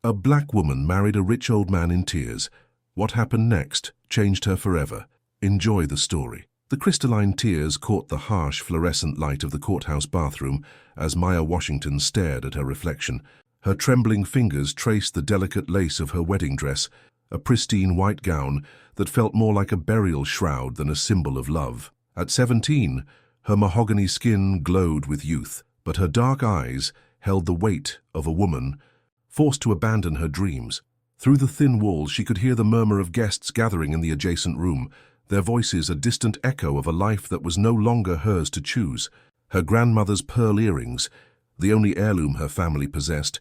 A black woman married a rich old man in tears. What happened next changed her forever. Enjoy the story. The crystalline tears caught the harsh fluorescent light of the courthouse bathroom as Maya Washington stared at her reflection. Her trembling fingers traced the delicate lace of her wedding dress, a pristine white gown that felt more like a burial shroud than a symbol of love. At 17, her mahogany skin glowed with youth, but her dark eyes held the weight of a woman forced to abandon her dreams. Through the thin walls she could hear the murmur of guests gathering in the adjacent room, their voices a distant echo of a life that was no longer hers to choose. Her grandmother's pearl earrings, the only heirloom her family possessed,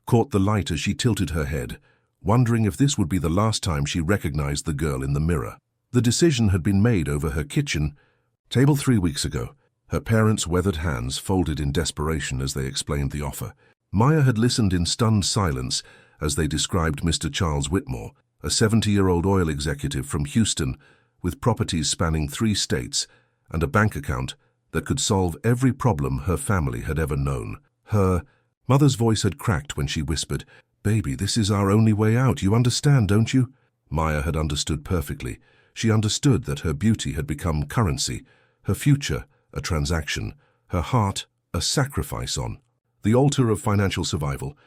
caught the light as she tilted her head, wondering if this would be the last time she recognized the girl in the mirror. The decision had been made over her kitchen table 3 weeks ago. Her parents' weathered hands folded in desperation as they explained the offer. Maya had listened in stunned silence as they described Mr. Charles Whitmore, a 70-year-old oil executive from Houston with properties spanning 3 states and a bank account that could solve every problem her family had ever known. Her mother's voice had cracked when she whispered, "Baby, this is our only way out. You understand, don't you?" Maya had understood perfectly. She understood that her beauty had become currency, her future a transaction, her heart a sacrifice on the altar of financial survival.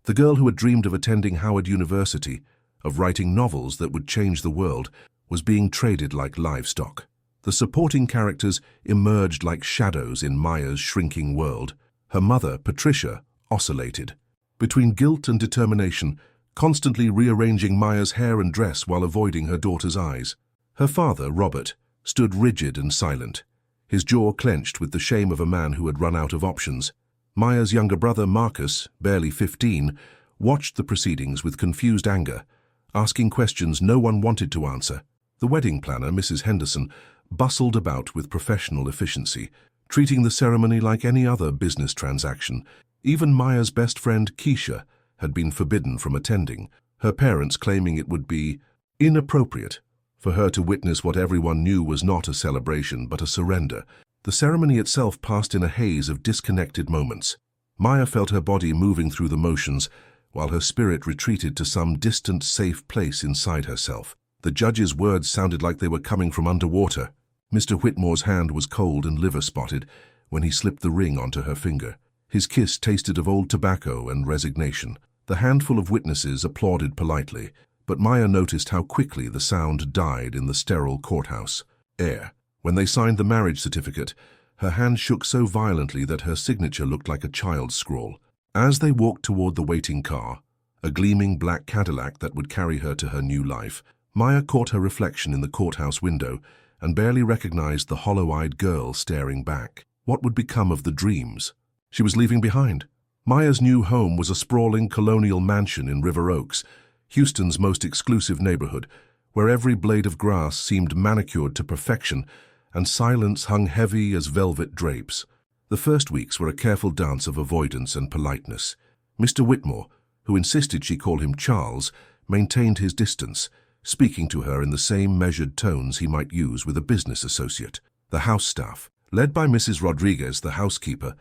The girl who had dreamed of attending Howard University, of writing novels that would change the world, was being traded like livestock. The supporting characters emerged like shadows in Maya's shrinking world. Her mother, Patricia, oscillated between guilt and determination, constantly rearranging Maya's hair and dress while avoiding her daughter's eyes. Her father, Robert, stood rigid and silent, his jaw clenched with the shame of a man who had run out of options. Maya's younger brother, Marcus, barely 15, watched the proceedings with confused anger, asking questions no one wanted to answer. The wedding planner, Mrs. Henderson, bustled about with professional efficiency, treating the ceremony like any other business transaction. Even Maya's best friend, Keisha, had been forbidden from attending, her parents claiming it would be inappropriate for her to witness what everyone knew was not a celebration but a surrender. The ceremony itself passed in a haze of disconnected moments. Maya felt her body moving through the motions, while her spirit retreated to some distant, safe place inside herself. The judge's words sounded like they were coming from underwater. Mr. Whitmore's hand was cold and liver-spotted when he slipped the ring onto her finger. His kiss tasted of old tobacco and resignation. The handful of witnesses applauded politely, but Maya noticed how quickly the sound died in the sterile courthouse air. When they signed the marriage certificate, her hand shook so violently that her signature looked like a child's scrawl. As they walked toward the waiting car, a gleaming black Cadillac that would carry her to her new life, Maya caught her reflection in the courthouse window and barely recognized the hollow-eyed girl staring back. What would become of the dreams she was leaving behind? Maya's new home was a sprawling colonial mansion in River Oaks, Houston's most exclusive neighborhood, where every blade of grass seemed manicured to perfection and silence hung heavy as velvet drapes. The first weeks were a careful dance of avoidance and politeness. Mr. Whitmore, who insisted she call him Charles, maintained his distance, speaking to her in the same measured tones he might use with a business associate. The house staff, led by Mrs. Rodriguez, the housekeeper,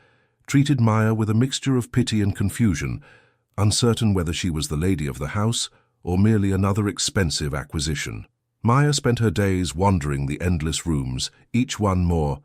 treated Maya with a mixture of pity and confusion, uncertain whether she was the lady of the house or merely another expensive acquisition. Maya spent her days wandering the endless rooms, each one more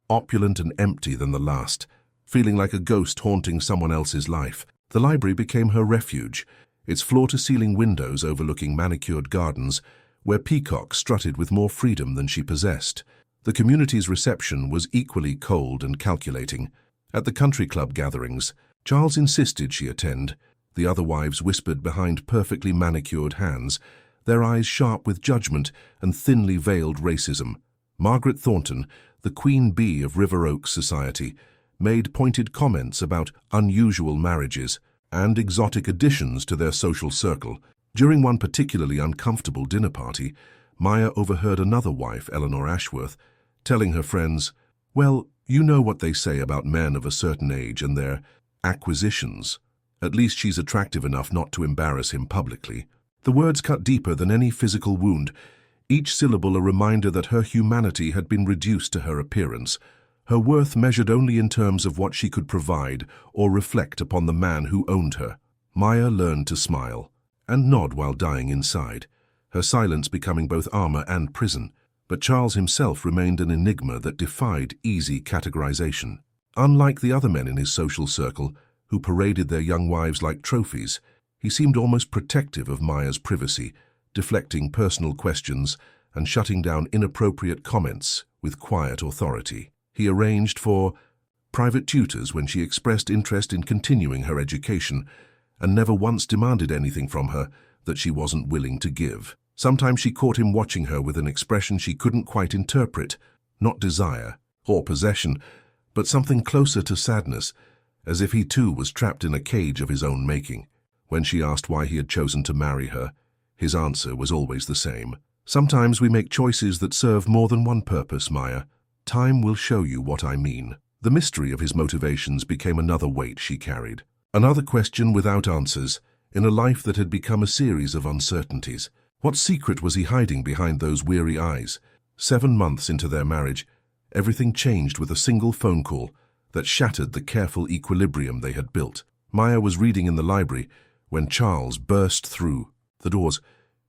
opulent and empty than the last, feeling like a ghost haunting someone else's life. The library became her refuge, its floor-to-ceiling windows overlooking manicured gardens, where peacocks strutted with more freedom than she possessed. The community's reception was equally cold and calculating. At the country club gatherings, Charles insisted she attend. The other wives whispered behind perfectly manicured hands, their eyes sharp with judgment and thinly veiled racism. Margaret Thornton, the queen bee of River Oaks society, made pointed comments about unusual marriages and exotic additions to their social circle. During one particularly uncomfortable dinner party, Maya overheard another wife, Eleanor Ashworth, telling her friends, "Well, you know what they say about men of a certain age and their acquisitions. At least she's attractive enough not to embarrass him publicly." The words cut deeper than any physical wound, each syllable a reminder that her humanity had been reduced to her appearance, her worth measured only in terms of what she could provide or reflect upon the man who owned her. Maya learned to smile and nod while dying inside, her silence becoming both armor and prison. But Charles himself remained an enigma that defied easy categorization. Unlike the other men in his social circle, who paraded their young wives like trophies, he seemed almost protective of Maya's privacy, deflecting personal questions and shutting down inappropriate comments with quiet authority. He arranged for private tutors when she expressed interest in continuing her education, and never once demanded anything from her that she wasn't willing to give. Sometimes she caught him watching her with an expression she couldn't quite interpret, not desire or possession, but something closer to sadness, as if he too was trapped in a cage of his own making. When she asked why he had chosen to marry her, his answer was always the same. Sometimes we make choices that serve more than one purpose, Maya. Time will show you what I mean. The mystery of his motivations became another weight she carried. Another question without answers, in a life that had become a series of uncertainties. What secret was he hiding behind those weary eyes? 7 months into their marriage, everything changed with a single phone call that shattered the careful equilibrium they had built. Maya was reading in the library when Charles burst through the doors,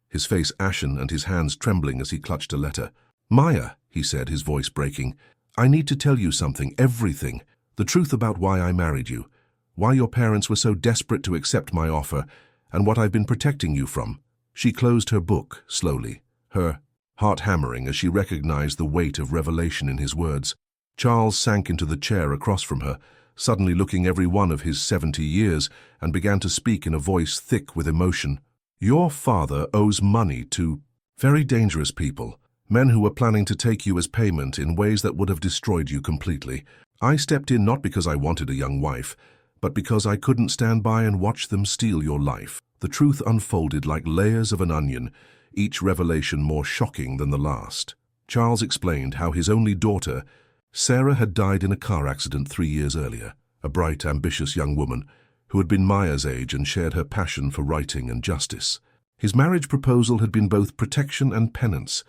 his face ashen and his hands trembling as he clutched a letter. "Maya," he said, his voice breaking, "I need to tell you something, everything. The truth about why I married you, why your parents were so desperate to accept my offer, and what I've been protecting you from." She closed her book slowly, her heart hammering as she recognized the weight of revelation in his words. Charles sank into the chair across from her, suddenly looking every one of his 70 years, and began to speak in a voice thick with emotion. "Your father owes money to very dangerous people, men who were planning to take you as payment in ways that would have destroyed you completely. I stepped in not because I wanted a young wife, but because I couldn't stand by and watch them steal your life." The truth unfolded like layers of an onion, each revelation more shocking than the last. Charles explained how his only daughter, Sarah, had died in a car accident 3 years earlier, a bright, ambitious young woman who had been Maya's age and shared her passion for writing and justice. His marriage proposal had been both protection and penance,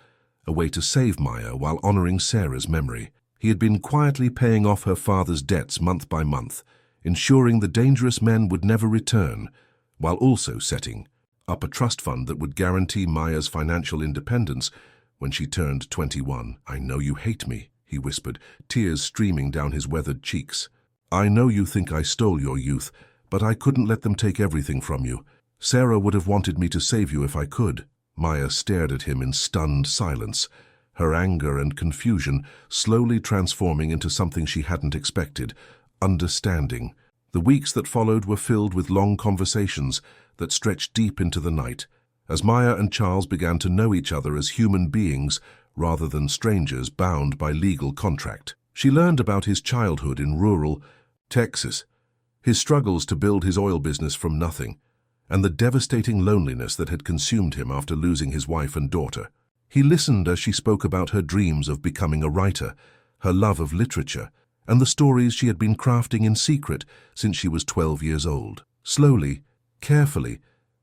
a way to save Maya while honoring Sarah's memory. He had been quietly paying off her father's debts month by month, ensuring the dangerous men would never return, while also setting up a trust fund that would guarantee Maya's financial independence when she turned 21. "I know you hate me," he whispered, tears streaming down his weathered cheeks. "I know you think I stole your youth, but I couldn't let them take everything from you. Sarah would have wanted me to save you if I could." Maya stared at him in stunned silence, her anger and confusion slowly transforming into something she hadn't expected: understanding. The weeks that followed were filled with long conversations that stretched deep into the night, as Maya and Charles began to know each other as human beings rather than strangers bound by legal contract. She learned about his childhood in rural Texas, his struggles to build his oil business from nothing, and the devastating loneliness that had consumed him after losing his wife and daughter. He listened as she spoke about her dreams of becoming a writer, her love of literature, and the stories she had been crafting in secret since she was 12 years old. Slowly, carefully,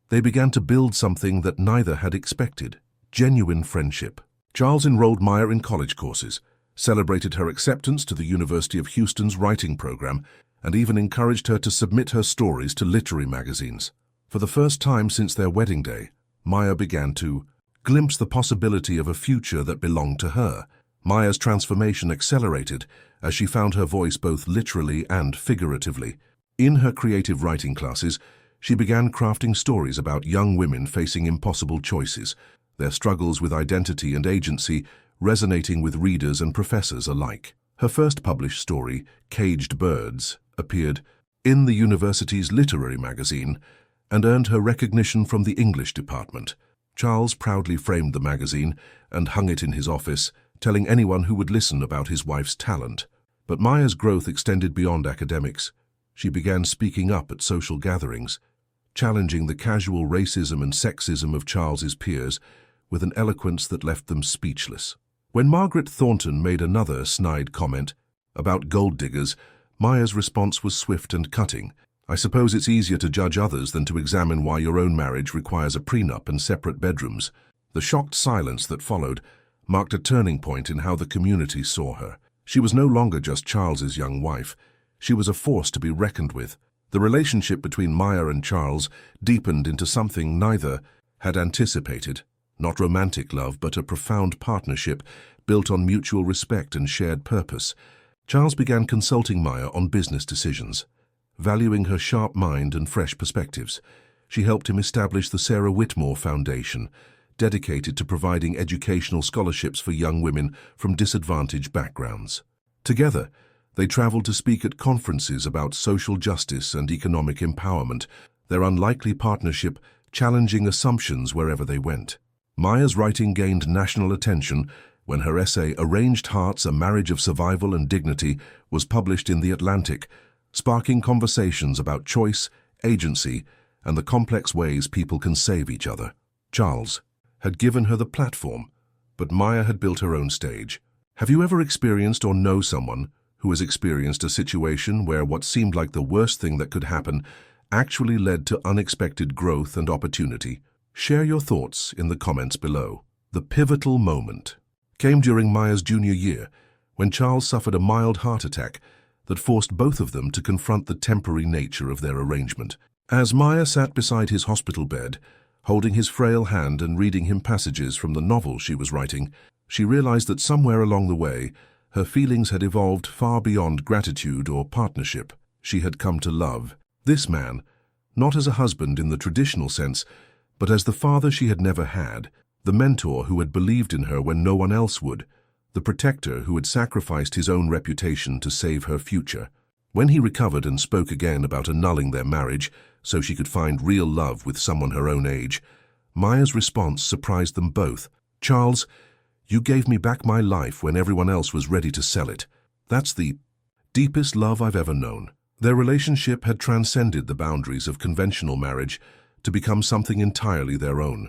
they began to build something that neither had expected: genuine friendship. Charles enrolled Maya in college courses, celebrated her acceptance to the University of Houston's writing program, and even encouraged her to submit her stories to literary magazines. For the first time since their wedding day, Maya began to glimpse the possibility of a future that belonged to her. Maya's transformation accelerated as she found her voice both literally and figuratively. In her creative writing classes, she began crafting stories about young women facing impossible choices, their struggles with identity and agency resonating with readers and professors alike. Her first published story, Caged Birds, appeared in the university's literary magazine and earned her recognition from the English department. Charles proudly framed the magazine and hung it in his office, telling anyone who would listen about his wife's talent. But Maya's growth extended beyond academics. She began speaking up at social gatherings, challenging the casual racism and sexism of Charles's peers with an eloquence that left them speechless. When Margaret Thornton made another snide comment about gold diggers, Maya's response was swift and cutting. "I suppose it's easier to judge others than to examine why your own marriage requires a prenup and separate bedrooms." The shocked silence that followed marked a turning point in how the community saw her. She was no longer just Charles's young wife. She was a force to be reckoned with. The relationship between Maya and Charles deepened into something neither had anticipated. Not romantic love, but a profound partnership built on mutual respect and shared purpose. Charles began consulting Maya on business decisions. Valuing her sharp mind and fresh perspectives, she helped him establish the Sarah Whitmore Foundation, dedicated to providing educational scholarships for young women from disadvantaged backgrounds. Together, they traveled to speak at conferences about social justice and economic empowerment, their unlikely partnership challenging assumptions wherever they went. Maya's writing gained national attention when her essay Arranged Hearts, A Marriage of Survival and Dignity was published in The Atlantic, sparking conversations about choice, agency, and the complex ways people can save each other. Charles had given her the platform, but Maya had built her own stage. Have you ever experienced or know someone who has experienced a situation where what seemed like the worst thing that could happen actually led to unexpected growth and opportunity? Share your thoughts in the comments below. The pivotal moment came during Maya's junior year, when Charles suffered a mild heart attack that forced both of them to confront the temporary nature of their arrangement. As Maya sat beside his hospital bed, holding his frail hand and reading him passages from the novel she was writing, she realized that somewhere along the way, her feelings had evolved far beyond gratitude or partnership. She had come to love this man, not as a husband in the traditional sense, but as the father she had never had, the mentor who had believed in her when no one else would, the protector who had sacrificed his own reputation to save her future. When he recovered and spoke again about annulling their marriage so she could find real love with someone her own age, Maya's response surprised them both. "Charles, you gave me back my life when everyone else was ready to sell it. That's the deepest love I've ever known." Their relationship had transcended the boundaries of conventional marriage to become something entirely their own.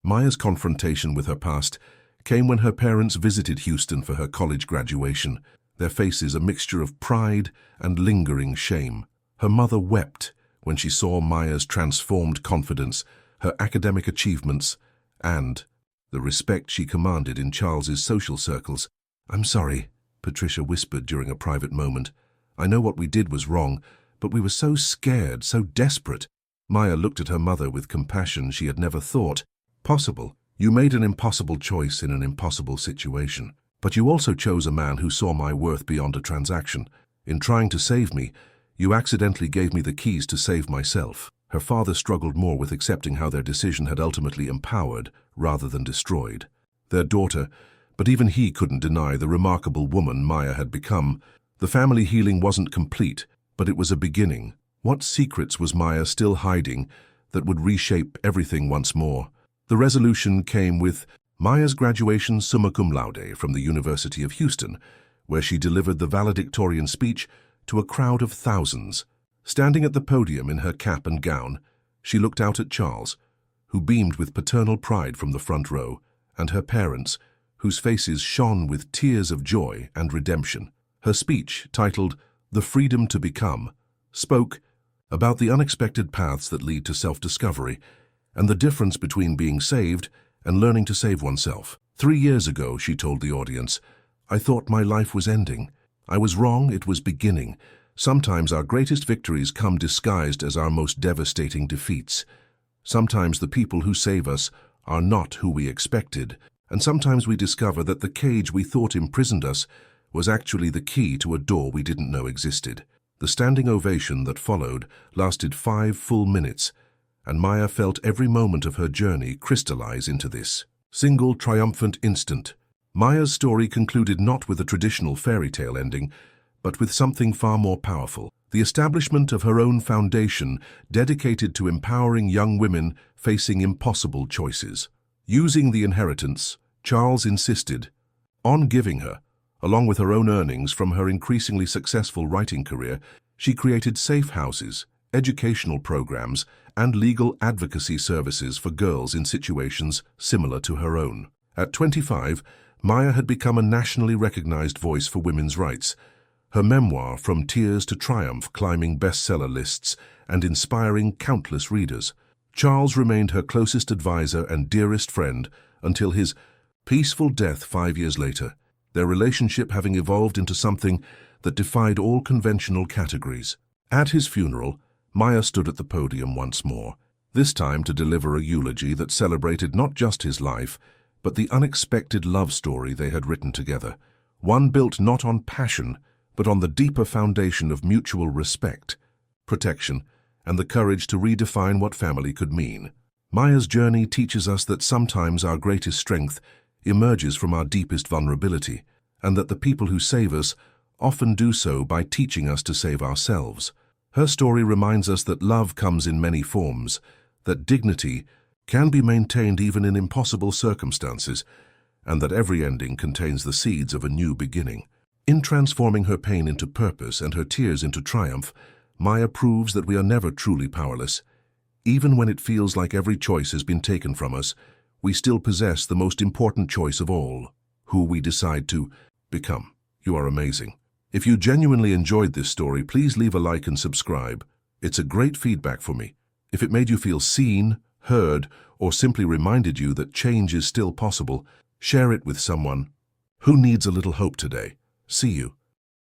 Maya's confrontation with her past came when her parents visited Houston for her college graduation, their faces a mixture of pride and lingering shame. Her mother wept when she saw Maya's transformed confidence, her academic achievements, and the respect she commanded in Charles's social circles. "I'm sorry," Patricia whispered during a private moment. "I know what we did was wrong, but we were so scared, so desperate." Maya looked at her mother with compassion she had never thought possible. "You made an impossible choice in an impossible situation, but you also chose a man who saw my worth beyond a transaction. In trying to save me, you accidentally gave me the keys to save myself." Her father struggled more with accepting how their decision had ultimately empowered rather than destroyed their daughter, but even he couldn't deny the remarkable woman Maya had become. The family healing wasn't complete, but it was a beginning. What secrets was Maya still hiding that would reshape everything once more? The resolution came with Maya's graduation summa cum laude from the University of Houston, where she delivered the valedictorian speech to a crowd of thousands. Standing at the podium in her cap and gown, she looked out at Charles, who beamed with paternal pride from the front row, and her parents, whose faces shone with tears of joy and redemption. Her speech, titled "The Freedom to Become," spoke about the unexpected paths that lead to self-discovery and the difference between being saved and learning to save oneself. 3 years ago, she told the audience, "I thought my life was ending. I was wrong, it was beginning. Sometimes our greatest victories come disguised as our most devastating defeats. Sometimes the people who save us are not who we expected, and sometimes we discover that the cage we thought imprisoned us was actually the key to a door we didn't know existed." The standing ovation that followed lasted 5 full minutes, and Maya felt every moment of her journey crystallize into this single triumphant instant. Maya's story concluded not with a traditional fairy tale ending, but with something far more powerful: the establishment of her own foundation dedicated to empowering young women facing impossible choices. Using the inheritance, Charles insisted on giving her, along with her own earnings from her increasingly successful writing career. She created safe houses, educational programs, and legal advocacy services for girls in situations similar to her own. At 25, Maya had become a nationally recognized voice for women's rights, her memoir From Tears to Triumph climbing bestseller lists and inspiring countless readers. Charles remained her closest advisor and dearest friend until his peaceful death 5 years later, their relationship having evolved into something that defied all conventional categories. At his funeral, Maya stood at the podium once more, this time to deliver a eulogy that celebrated not just his life, but the unexpected love story they had written together, one built not on passion, but on the deeper foundation of mutual respect, protection, and the courage to redefine what family could mean. Maya's journey teaches us that sometimes our greatest strength emerges from our deepest vulnerability, and that the people who save us often do so by teaching us to save ourselves. Her story reminds us that love comes in many forms, that dignity can be maintained even in impossible circumstances, and that every ending contains the seeds of a new beginning. In transforming her pain into purpose and her tears into triumph, Maya proves that we are never truly powerless. Even when it feels like every choice has been taken from us, we still possess the most important choice of all, who we decide to become. You are amazing. If you genuinely enjoyed this story, please leave a like and subscribe. It's a great feedback for me. If it made you feel seen, heard, or simply reminded you that change is still possible, share it with someone who needs a little hope today. See you.